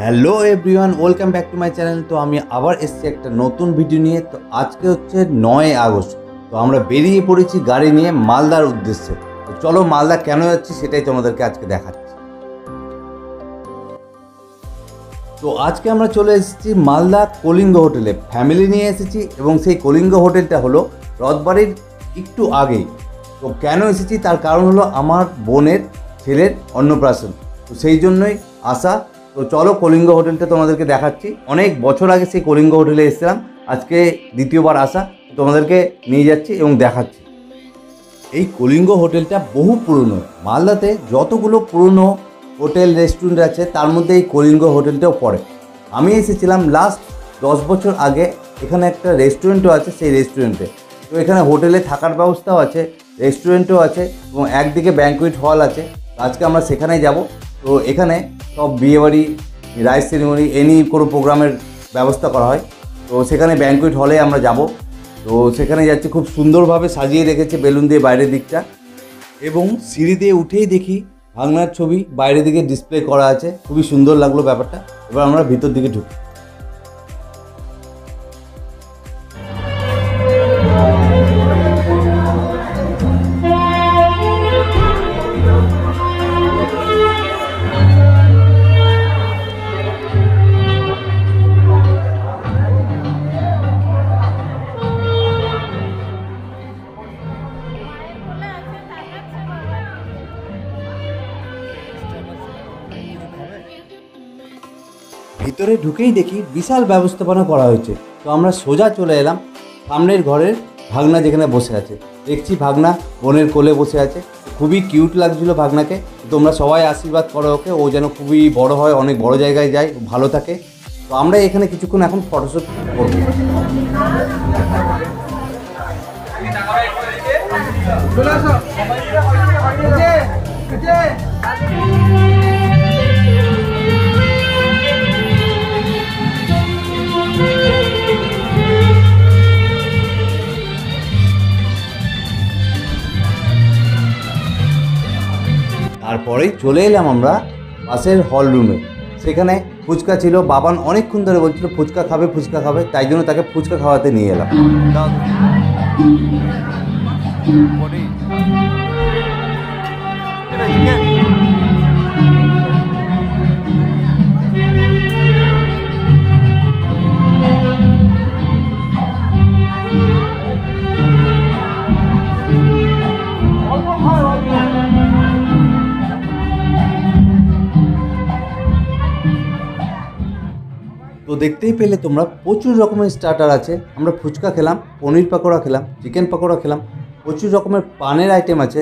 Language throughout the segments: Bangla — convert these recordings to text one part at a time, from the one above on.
Hello everyone, welcome back to my channel. তো আমি আবার এসেছি একটা নতুন ভিডিও নিয়ে। তো আজকে হচ্ছে 9 আগস্ট। তো আমরা বেরিয়ে পড়েছি গাড়ি নিয়ে মালদার উদ্দেশ্যে। তো চলো মালদা কেন যাচ্ছি সেটাই তোমাদেরকে আজকে দেখাচ্ছি। তো আজকে আমরা চলে এসেছি মালদা কলিঙ্গ হোটেলে, ফ্যামিলি নিয়ে এসেছি এবং সেই কলিঙ্গ হোটেলটা হলো রথবাড়ির একটু আগেই। তো কেন এসেছি তার কারণ হলো আমার বোনের ছেলের অন্নপ্রাশন, তো সেই জন্যই আসা। তো চলো কলিঙ্গ হোটেলটা তোমাদেরকে দেখাচ্ছি। অনেক বছর আগে সেই কলিঙ্গ হোটেলে এসেছিলাম, আজকে দ্বিতীয়বার আসা, তোমাদেরকে নিয়ে যাচ্ছি এবং দেখাচ্ছি। এই কলিঙ্গ হোটেলটা বহু পুরনো, মালদাতে যতগুলো পুরনো হোটেল রেস্টুরেন্ট আছে তার মধ্যে এই কলিঙ্গ হোটেলটাও পড়ে। আমি এসেছিলাম লাস্ট 10 বছর আগে। এখানে একটা রেস্টুরেন্টও আছে, সেই রেস্টুরেন্টে তো এখানে হোটেলে থাকার ব্যবস্থাও আছে, রেস্টুরেন্টও আছে এবং একদিকে ব্যাঙ্কুয়েট হল আছে। আজকে আমরা সেখানেই যাব। তো এখানে সব বিয়েবাড়ি, রাইস সেরিমনি, এনি কোনো প্রোগ্রামের ব্যবস্থা করা হয়। তো সেখানে ব্যাঙ্কুয়েট হলে আমরা যাব। তো সেখানে যাচ্ছি, খুব সুন্দরভাবে সাজিয়ে রেখেছে বেলুন দিয়ে বাইরের দিকটা, এবং সিঁড়ি দিয়ে উঠেই দেখি ভাঙনার ছবি বাইরের দিকে ডিসপ্লে করা আছে। খুবই সুন্দর লাগলো ব্যাপারটা। এবার আমরা ভিতর দিকে ঢুকি। ভিতরে ঢুকেই দেখি বিশাল ব্যবস্থাপনা করা হয়েছে। তো আমরা সোজা চলে এলাম সামনের ঘরের ভাগনা যেখানে বসে আছে। দেখছি ভাগনা বোনের কোলে বসে আছে, খুবই কিউট লাগছিল ভাগনাকে। তোমরা সবাই আশীর্বাদ করো ওকে, ও যেন খুবই বড় হয়, অনেক বড় জায়গায় যায়, ভালো থাকে। তো আমরা এখানে কিছুক্ষণ এখন ফটোশ্যুট করব। তারপরেই চলে এলাম আমরা পাশের হল রুমে। সেখানে ফুচকা ছিল। বাবান অনেকক্ষণ ধরে বলছিল ফুচকা খাবে ফুচকা খাবে, তাই জন্য তাকে ফুচকা খাওয়াতে নিয়ে এলাম। তো দেখতেই পেলে তোমরা প্রচুর রকমের স্টার্টার আছে। আমরা ফুচকা খেলাম, পনির পাকোড়া খেলাম, চিকেন পাকোড়া খেলাম, প্রচুর রকমের পানের আইটেম আছে।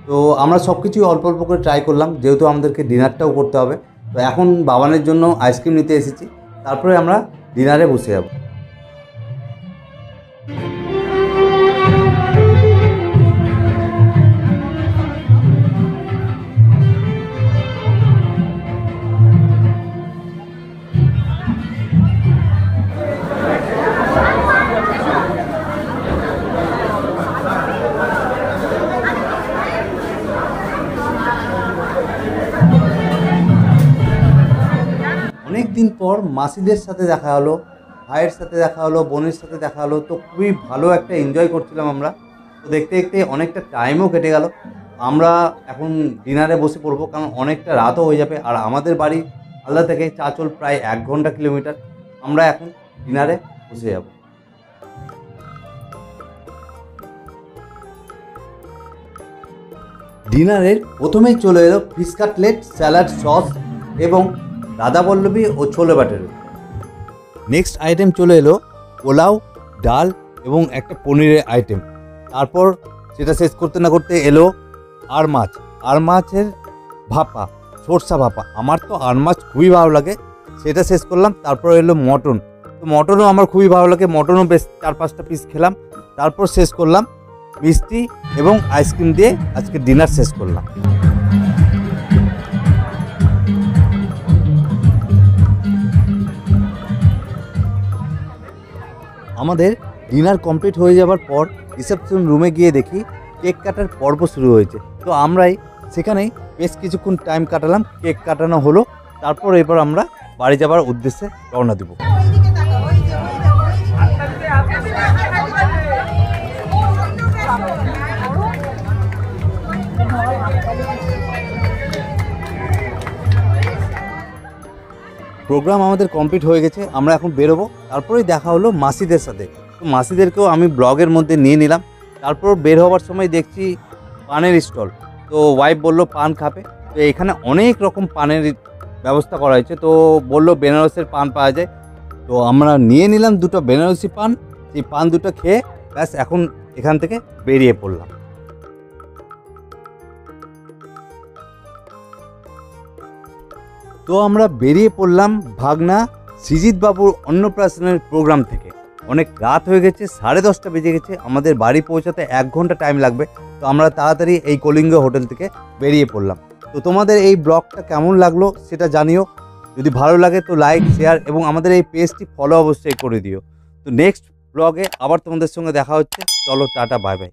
তো আমরা সব কিছুই অল্প অল্প করে ট্রাই করলাম, যেহেতু আমাদেরকে ডিনারটাও করতে হবে। তো এখন বাবানের জন্য আইসক্রিম নিতে এসেছি, তারপরে আমরা ডিনারে বসে যাব। অনেক দিন পর মাসিদের সাথে দেখা হলো, ভাইয়ের সাথে দেখা হলো, বোনের সাথে দেখা হলো। তো খুবই ভালো একটা এনজয় করছিলাম আমরা। তো দেখতে দেখতে অনেকটা টাইমও কেটে গেল। আমরা এখন ডিনারে বসে পড়বো, কারণ অনেকটা রাতও হয়ে যাবে। আর আমাদের বাড়ি মালদা থেকে চাঁচল প্রায় 1 ঘন্টা কিলোমিটার। আমরা এখন ডিনারে বসে যাব। ডিনারের প্রথমেই চলে এলো ফিশ কাটলেট, স্যালাড, সস এবং রাধাবল্লভী ও ছোলে বাটারি। নেক্সট আইটেম চলে এলো পোলাও, ডাল এবং একটা পনিরের আইটেম। তারপর সেটা শেষ করতে না করতে এলো আর মাছের ভাপা, সরষা ভাপা। আমার তো আর মাছ খুবই ভালো লাগে, সেটা শেষ করলাম। তারপর এলো মটন। তো মটনও আমার খুবই ভালো লাগে, মটনও বেশ 4-5টা পিস খেলাম। তারপর শেষ করলাম মিষ্টি এবং আইসক্রিম দিয়ে আজকে ডিনার শেষ করলাম। আমাদের ডিনার কমপ্লিট হয়ে যাবার পর রিসেপশন রুমে গিয়ে দেখি কেক কাটার পর্ব শুরু হয়েছে। তো আমরাই সেখানেই বেশ কিছুক্ষণ টাইম কাটালাম, কেক কাটানো হলো। তারপর এবার আমরা বাড়ি যাবার উদ্দেশ্যে রওনা দেব। প্রোগ্রাম আমাদের কমপ্লিট হয়ে গেছে, আমরা এখন বেরোবো। তারপরেই দেখা হলো মাসিদের সাথে। তো মাসিদেরকেও আমি ব্লগের মধ্যে নিয়ে নিলাম। তারপর বের হওয়ার সময় দেখছি পানের স্টল। তো ওয়াইফ বলল পান খাবে, তো এখানে অনেক রকম পানের ব্যবস্থা করা হয়েছে। তো বলল বেনারসের পান পাওয়া যায়, তো আমরা নিয়ে নিলাম দুটো বেনারসি পান। সেই পান দুটো খেয়ে ব্যাস এখন এখান থেকে বেরিয়ে পড়লাম। তো আমরা বেরিয়ে পড়লাম ভাগনা সৃজিত বাবুর অন্নপ্রাশনের প্রোগ্রাম থেকে। অনেক রাত হয়ে গেছে, 10:30 বেজে গেছে, আমাদের বাড়ি পৌঁছাতে 1 ঘন্টা টাইম লাগবে। তো আমরা তাড়াতাড়ি এই কলিঙ্গ হোটেল থেকে বেরিয়ে পড়লাম। তো তোমাদের এই ব্লগটা কেমন লাগলো সেটা জানিও। যদি ভালো লাগে তো লাইক, শেয়ার এবং আমাদের এই পেজটি ফলো অবশ্যই করে দিও। তো নেক্সট ব্লগে আবার তোমাদের সঙ্গে দেখা হচ্ছে। চলো, টাটা, বাই বাই।